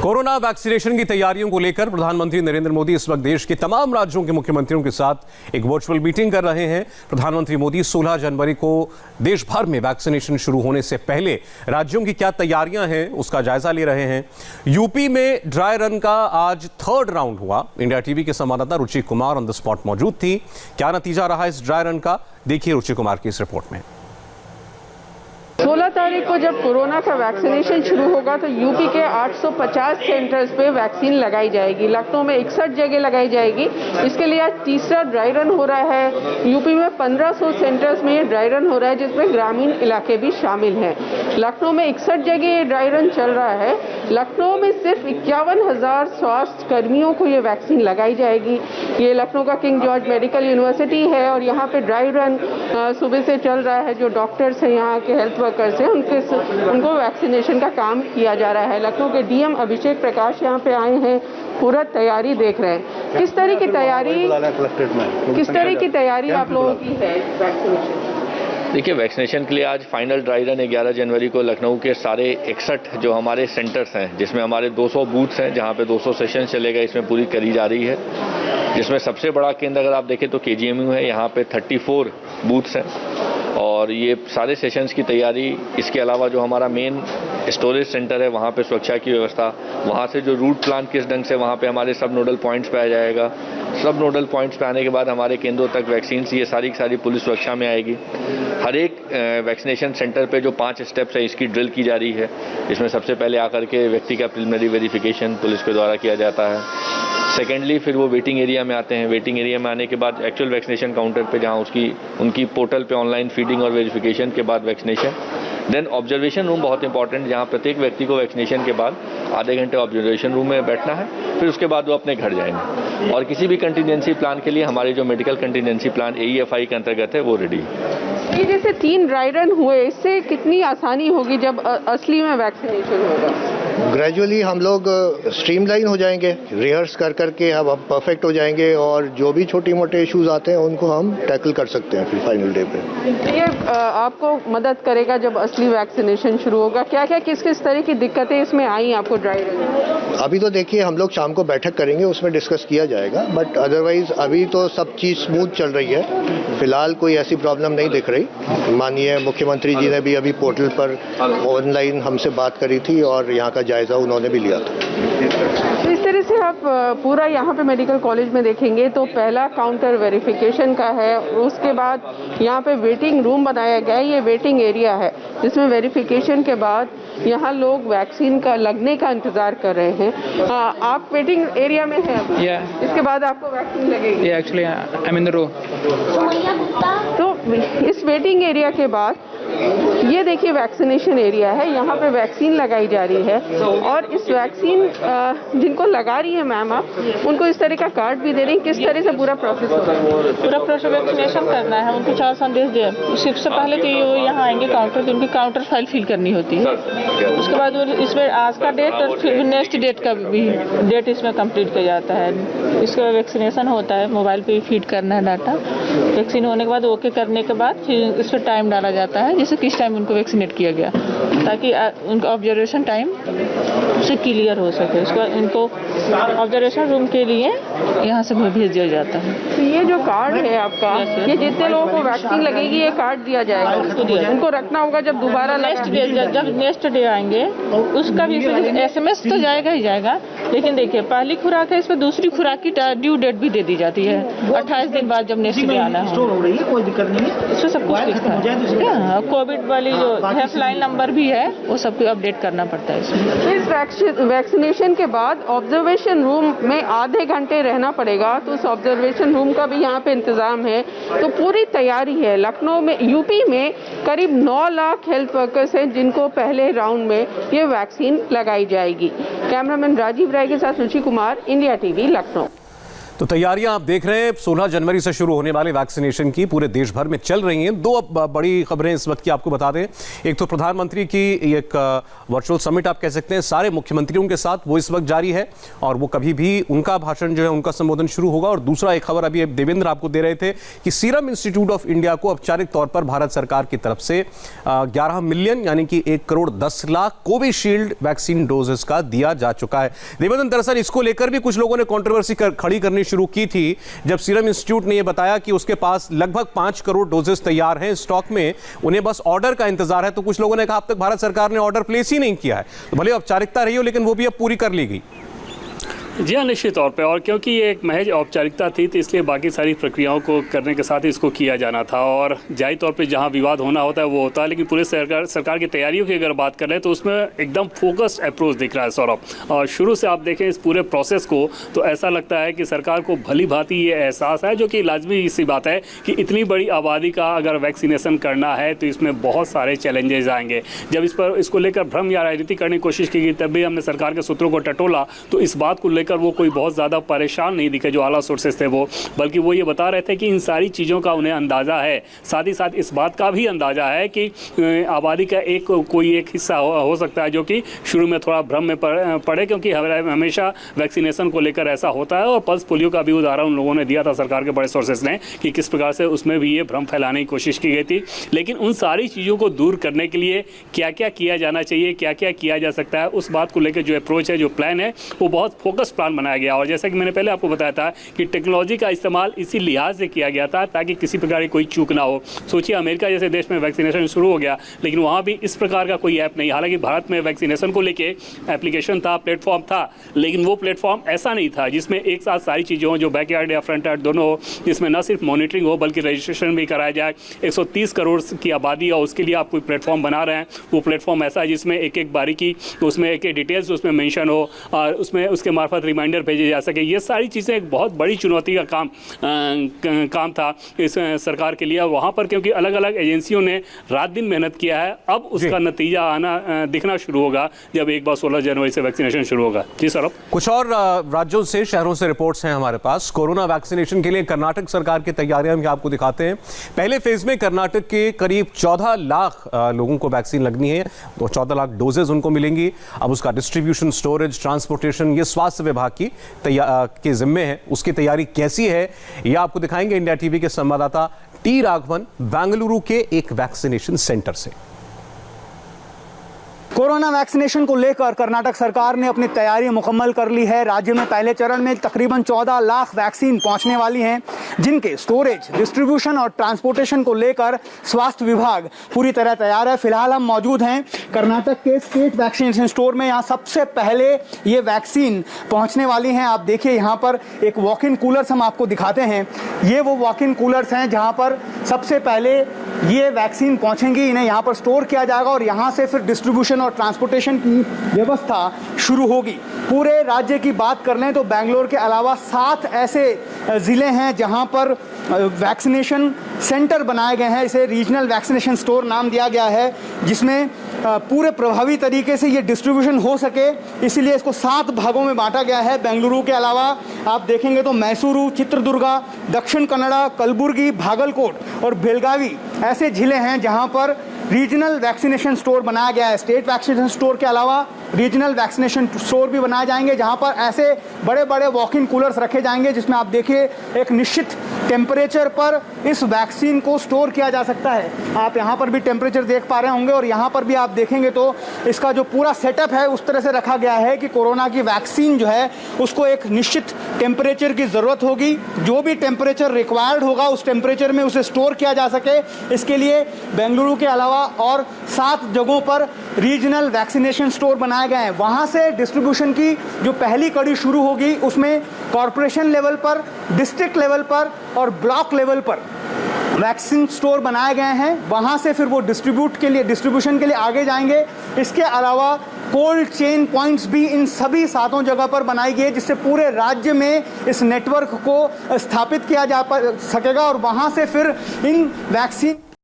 Corona vaccination की तैयारियों को लेकर प्रधानमंत्री नरेंद्र मोदी इस वक्त देश के तमाम राज्यों के मुख्यमंत्रियों के साथ एक वर्चुअल मीटिंग कर रहे हैं। प्रधानमंत्री मोदी 16 जनवरी को देश भर में वैक्सीनेशन शुरू होने से पहले राज्यों की क्या तैयारियां हैं उसका जायजा ले रहे हैं। यूपी में ड्राई रन का आज 3rd राउंड हुआ। इंडिया टीवी के संवाददाता रुचि कुमार ऑन द स्पॉट मौजूद थी। क्या नतीजा रहा इस ड्राई रन का, देखिए रुचि कुमार की इस रिपोर्ट में। 16 तारीख को जब कोरोना का वैक्सीनेशन शुरू होगा तो यूपी के 850 सेंटर्स पे वैक्सीन लगाई जाएगी। लखनऊ में 61 जगह लगाई जाएगी। इसके लिए आज तीसरा ड्राई रन हो रहा है। यूपी में 1500 सेंटर्स में ये ड्राई रन हो रहा है, जिसमें ग्रामीण इलाके भी शामिल हैं। लखनऊ में 61 जगह ये ड्राई रन चल रहा है। लखनऊ में सिर्फ 51,000 स्वास्थ्य कर्मियों को ये वैक्सीन लगाई जाएगी। ये लखनऊ का किंग जॉर्ज मेडिकल यूनिवर्सिटी है और यहाँ पे ड्राई रन सुबह से चल रहा है। जो डॉक्टर्स हैं, यहाँ के हेल्थ वर्कर्स हैं, उनको वैक्सीनेशन का काम किया जा रहा है। लखनऊ के डीएम अभिषेक प्रकाश यहाँ पे आए हैं, पूरा तैयारी देख रहे हैं। किस तरह की तैयारी आप लोगों की है वैक्सीनेशन? देखिए, वैक्सीनेशन के लिए आज फाइनल ड्राई रन 11 जनवरी को लखनऊ के सारे 61 जो हमारे सेंटर्स हैं, जिसमें हमारे 200 बूथ्स हैं, जहां पे 200 सेशन चलेगा, इसमें पूरी करी जा रही है। जिसमें सबसे बड़ा केंद्र अगर आप देखें तो केजीएमयू है, यहाँ पे 34 बूथ्स हैं और ये सारे सेशंस की तैयारी। इसके अलावा जो हमारा मेन स्टोरेज सेंटर है, वहाँ पे सुरक्षा की व्यवस्था, वहाँ से जो रूट प्लान किस ढंग से वहाँ पे हमारे सब नोडल पॉइंट्स पे आ जाएगा। सब नोडल पॉइंट्स पे आने के बाद हमारे केंद्रों तक वैक्सीन ये सारी की सारी पुलिस सुरक्षा में आएगी। हर एक वैक्सीनेशन सेंटर पे जो 5 स्टेप्स है, इसकी ड्रिल की जा रही है। इसमें सबसे पहले आकर के व्यक्ति का प्रिलिमिनरी वेरिफिकेशन पुलिस के द्वारा किया जाता है। सेकेंडली फिर वो वेटिंग एरिया में आते हैं। वेटिंग एरिया में आने के बाद एक्चुअल वैक्सीनेशन काउंटर पे, जहाँ उनकी पोर्टल पे ऑनलाइन फीडिंग और वेरिफिकेशन के बाद वैक्सीनेशन। देन ऑब्जर्वेशन रूम बहुत इंपॉर्टेंट, जहाँ प्रत्येक व्यक्ति को वैक्सीनेशन के बाद आधे घंटे ऑब्जर्वेशन रूम में बैठना है। फिर उसके बाद वो अपने घर जाएंगे। और किसी भी कंटीजेंसी प्लान के लिए हमारे जो मेडिकल कंटीजेंसी प्लान AEFI के अंतर्गत है, वो रेडी है। ये जैसे 3 ड्राई रन हुए, इससे कितनी आसानी होगी जब असली में वैक्सीनेशन होगा? ग्रेजुअली हम लोग स्ट्रीमलाइन हो जाएंगे, रिहर्स कर करके अब हम परफेक्ट हो जाएंगे और जो भी छोटे मोटे इश्यूज आते हैं उनको हम टैकल कर सकते हैं फिर फाइनल डे पे। ये आपको मदद करेगा जब असली वैक्सीनेशन शुरू होगा। क्या क्या किस किस तरह की दिक्कतें इसमें आई आपको ड्राई रन? अभी तो देखिए, हम लोग शाम को बैठक करेंगे, उसमें डिस्कस किया जाएगा, बट अदरवाइज अभी तो सब चीज़ स्मूथ चल रही है। फिलहाल कोई ऐसी प्रॉब्लम नहीं दिख रही। माननीय मुख्यमंत्री जी ने भी अभी पोर्टल पर ऑनलाइन हमसे बात करी थी और यहाँ का जायजा उन्होंने भी लिया था। तो इस तरह से आप पूरा यहाँ पे मेडिकल कॉलेज में देखेंगे तो पहला काउंटर वेरिफिकेशन का है। उसके बाद यहाँ पे वेटिंग रूम बनाया गया है। ये वेटिंग एरिया है जिसमें वेरिफिकेशन के बाद यहाँ लोग वैक्सीन का लगने का इंतजार कर रहे हैं। आप वेटिंग एरिया में हैं अभी? इसके बाद आपको वैक्सीन लगेगी? Actually I am in the row. तो इस वेटिंग एरिया के बाद ये देखिए वैक्सीनेशन एरिया है। यहाँ पे वैक्सीन लगाई जा रही है और इस वैक्सीन जिनको लगा रही है मैम, आप उनको इस तरह का कार्ड भी दे रही हैं। किस तरह से पूरा प्रोसेस होगा? पूरा प्रोसेस वैक्सीनेशन करना है, उनको 4 संदेश दिए। सबसे पहले तो ये यहाँ आएंगे काउंटर, तो उनकी काउंटर फाइल फिल करनी होती है। उसके बाद इसमें आज का डेट और फिर नेक्स्ट डेट का भी डेट इसमें कंप्लीट किया जाता है। इसके बाद वैक्सीनेशन होता है, मोबाइल पे फीड करना है डाटा। वैक्सीन होने के बाद ओके करने के बाद फिर इस पर टाइम डाला जाता है, जैसे किस टाइम उनको वैक्सीनेट किया गया, ताकि उनका ऑब्जर्वेशन टाइम से क्लियर हो सके। उसके बाद उनको ऑब्जर्वेशन रूम के लिए यहाँ से भेज दिया जाता है। तो ये जो कार्ड है आपका, ये जितने लोगों को वैक्सीन लगेगी ये कार्ड दिया जाएगा, उनको रखना होगा जब दोबारा जब नेक्स्ट डे आएंगे उसका भी SMS तो जाएगा ही जाएगा। लेकिन देखिए, पहली खुराक है, इस पर दूसरी खुराक की ड्यू डेट भी दे दी जाती है 28 दिन बाद जब नेक्स्ट डे आना है। कोई दिक्कत नहीं है, इसमें सब कुछ लिखा है। कोविड वाली जो हेल्पलाइन नंबर भी है, वो सब अपडेट करना पड़ता है इसमें। इस वैक्सीनेशन के बाद ऑब्जर्वेशन रूम में आधे घंटे रहना पड़ेगा, तो उस ऑब्जर्वेशन रूम का भी यहाँ पे इंतजाम है। तो पूरी तैयारी है। लखनऊ में, यूपी में करीब 9 लाख हेल्थ वर्कर्स हैं जिनको पहले राउंड में ये वैक्सीन लगाई जाएगी। कैमरामैन राजीव राय के साथ रुचि कुमार, इंडिया टीवी, लखनऊ। तो तैयारियां आप देख रहे हैं 16 जनवरी से शुरू होने वाले वैक्सीनेशन की पूरे देश भर में चल रही हैं। दो बड़ी खबरें इस वक्त की आपको बता दें। एक तो प्रधानमंत्री की एक वर्चुअल समिट आप कह सकते हैं सारे मुख्यमंत्रियों के साथ, वो इस वक्त जारी है और वो कभी भी उनका भाषण जो है उनका संबोधन शुरू होगा। और दूसरा एक खबर अभी देवेंद्र आपको दे रहे थे कि सीरम इंस्टीट्यूट ऑफ इंडिया को औपचारिक तौर पर भारत सरकार की तरफ से 11 मिलियन यानी कि 1 crore 10 lakh Covishield vaccine doses का दिया जा चुका है। देवेंद्र, दरअसल इसको लेकर भी कुछ लोगों ने कंट्रोवर्सी खड़ी करनी शुरू की थी जब सीरम इंस्टीट्यूट ने यह बताया कि उसके पास लगभग 5 करोड़ डोजेस तैयार हैं स्टॉक में, उन्हें बस ऑर्डर का इंतजार है। तो कुछ लोगों ने कहा अब तक भारत सरकार ने ऑर्डर प्लेस ही नहीं किया है, तो भले औपचारिकता रही हो लेकिन वो भी अब पूरी कर ली गई। जी हाँ, निश्चित तौर पे, और क्योंकि ये एक महज औपचारिकता थी तो इसलिए बाकी सारी प्रक्रियाओं को करने के साथ ही इसको किया जाना था। और जाहिर तौर पे जहाँ विवाद होना होता है वो होता है, लेकिन पूरे सरकार की तैयारियों की अगर बात करें तो उसमें एकदम फोकस्ड अप्रोच दिख रहा है सौरभ। और शुरू से आप देखें इस पूरे प्रोसेस को तो ऐसा लगता है कि सरकार को भली भांति ये एहसास है, जो कि लाजमी सी बात है कि इतनी बड़ी आबादी का अगर वैक्सीनेशन करना है तो इसमें बहुत सारे चैलेंजेस आएंगे। जब इसको लेकर भ्रम या राजनीति करने की कोशिश की गई तब भी हमने सरकार के सूत्रों को टटोला तो इस बात को लेकर वो कोई बहुत ज़्यादा परेशान नहीं दिखे जो आला सोर्सेस थे वो, बल्कि वो ये बता रहे थे कि इन सारी चीज़ों का उन्हें अंदाज़ा है। साथ ही साथ इस बात का भी अंदाज़ा है कि आबादी का कोई एक हिस्सा हो सकता है जो कि शुरू में थोड़ा भ्रम में पड़े, क्योंकि हमेशा वैक्सीनेशन को लेकर ऐसा होता है। और पल्स पोलियो का भी उदाहरण उन लोगों ने दिया था सरकार के बड़े सोर्सेस ने कि किस प्रकार से उसमें भी ये भ्रम फैलाने की कोशिश की गई थी। लेकिन उन सारी चीज़ों को दूर करने के लिए क्या क्या किया जाना चाहिए, क्या क्या किया जा सकता है, उस बात को लेकर जो अप्रोच है, जो प्लान है, वो बहुत फोकस प्लान बनाया गया। और जैसा कि मैंने पहले आपको बताया था कि टेक्नोलॉजी का इस्तेमाल इसी लिहाज से किया गया था ताकि किसी प्रकार की कोई चूक ना हो। सोचिए अमेरिका जैसे देश में वैक्सीनेशन शुरू हो गया लेकिन वहाँ भी इस प्रकार का कोई ऐप नहीं। हालांकि भारत में वैक्सीनेशन को लेके एप्लीकेशन था, प्लेटफॉर्म था, लेकिन वो प्लेटफॉर्म ऐसा नहीं था जिसमें एक साथ सारी चीज़ें हों, जो बैकयार्ड या फ्रंट यार्ड दोनों हो, जिसमें न सिर्फ मॉनिटरिंग हो बल्कि रजिस्ट्रेशन भी कराया जाए। 130 करोड़ की आबादी और उसके लिए आप कोई प्लेटफॉर्म बना रहे हैं, वो प्लेटफॉर्म ऐसा है जिसमें एक एक बारीकी, उसमें एक एक डिटेल्स उसमें मेंशन हो और उसमें उसके मार्फत रिमाइंडर भेजे जा सके। ये सारी चीज़ें एक बहुत बड़ी चुनौती का काम था इस सरकार के लिए। वहाँ पर क्योंकि अलग अलग एजेंसियों ने रात दिन मेहनत किया है, अब उसका नतीजा दिखना शुरू होगा जब एक बार 16 जनवरी से वैक्सीनेशन शुरू होगा। जी सर, कुछ और राज्यों से, शहरों से रिपोर्ट्स हैं हमारे पास। कोरोना वैक्सीनेशन के लिए कर्नाटक सरकार की तैयारियां भी आपको दिखाते हैं। पहले फेज में कर्नाटक के करीब 14 लाख लोगों को वैक्सीन लगनी है, तो 14 लाख डोजेज उनको मिलेंगी। अब उसका डिस्ट्रीब्यूशन, स्टोरेज, ट्रांसपोर्टेशन ये स्वास्थ्य विभाग की के जिम्मे है। उसकी तैयारी कैसी है यह आपको दिखाएंगे इंडिया टीवी के संवाददाता टी राघवन बेंगलुरु के एक वैक्सीनेशन सेंटर से। कोरोना वैक्सीनेशन को लेकर कर्नाटक सरकार ने अपनी तैयारी मुकम्मल कर ली है। राज्य में पहले चरण में तकरीबन 14 लाख वैक्सीन पहुंचने वाली हैं, जिनके स्टोरेज, डिस्ट्रीब्यूशन और ट्रांसपोर्टेशन को लेकर स्वास्थ्य विभाग पूरी तरह तैयार है। फिलहाल हम मौजूद हैं कर्नाटक के स्टेट वैक्सीनेशन स्टोर में। यहाँ सबसे पहले ये वैक्सीन पहुँचने वाली हैं। आप देखिए यहाँ पर एक वॉक इन कूलर्स हम आपको दिखाते हैं। ये वो वॉक इन कूलर्स हैं जहाँ पर सबसे पहले ये वैक्सीन पहुँचेंगी, इन्हें यहाँ पर स्टोर किया जाएगा और यहाँ से फिर डिस्ट्रीब्यूशन और ट्रांसपोर्टेशन की व्यवस्था शुरू होगी। पूरे राज्य की बात कर लें तो बेंगलोर के अलावा 7 ऐसे ज़िले हैं जहां पर वैक्सीनेशन सेंटर बनाए गए हैं। इसे रीजनल वैक्सीनेशन स्टोर नाम दिया गया है, जिसमें पूरे प्रभावी तरीके से ये डिस्ट्रीब्यूशन हो सके, इसलिए इसको 7 भागों में बांटा गया है। बेंगलुरु के अलावा आप देखेंगे तो मैसूरू, चित्रदुर्गा, दक्षिण कन्नड़ा, कलबुर्गी, भागलकोट और बेलगावी ऐसे ज़िले हैं जहां पर रीजनल वैक्सीनेशन स्टोर बनाया गया है। स्टेट वैक्सीनेशन स्टोर के अलावा रीजनल वैक्सीनेशन स्टोर भी बनाए जाएंगे जहां पर ऐसे बड़े बड़े वॉक इन कूलर्स रखे जाएंगे जिसमें आप देखिए एक निश्चित टेम्परेचर पर इस वैक्सीन को स्टोर किया जा सकता है। आप यहाँ पर भी टेम्परेचर देख पा रहे होंगे और यहाँ पर भी आप देखेंगे तो इसका जो पूरा सेटअप है उस तरह से रखा गया है कि कोरोना की वैक्सीन जो है उसको एक निश्चित टेम्परेचर की ज़रूरत होगी। जो भी टेम्परेचर रिक्वायर्ड होगा उस टेम्परेचर में उसे स्टोर किया जा सके, इसके लिए बेंगलुरु के अलावा और 7 जगहों पर रीजनल वैक्सीनेशन स्टोर बनाए गए हैं। वहाँ से डिस्ट्रीब्यूशन की जो पहली कड़ी शुरू होगी उसमें कॉरपोरेशन लेवल पर, डिस्ट्रिक्ट लेवल पर और ब्लॉक लेवल पर वैक्सीन स्टोर बनाए गए हैं। वहाँ से फिर वो डिस्ट्रीब्यूशन के लिए आगे जाएंगे। इसके अलावा कोल्ड चेन पॉइंट्स भी इन सभी 7 जगह पर बनाई गई है, जिससे पूरे राज्य में इस नेटवर्क को स्थापित किया जा सकेगा और वहाँ से फिर इन वैक्सीन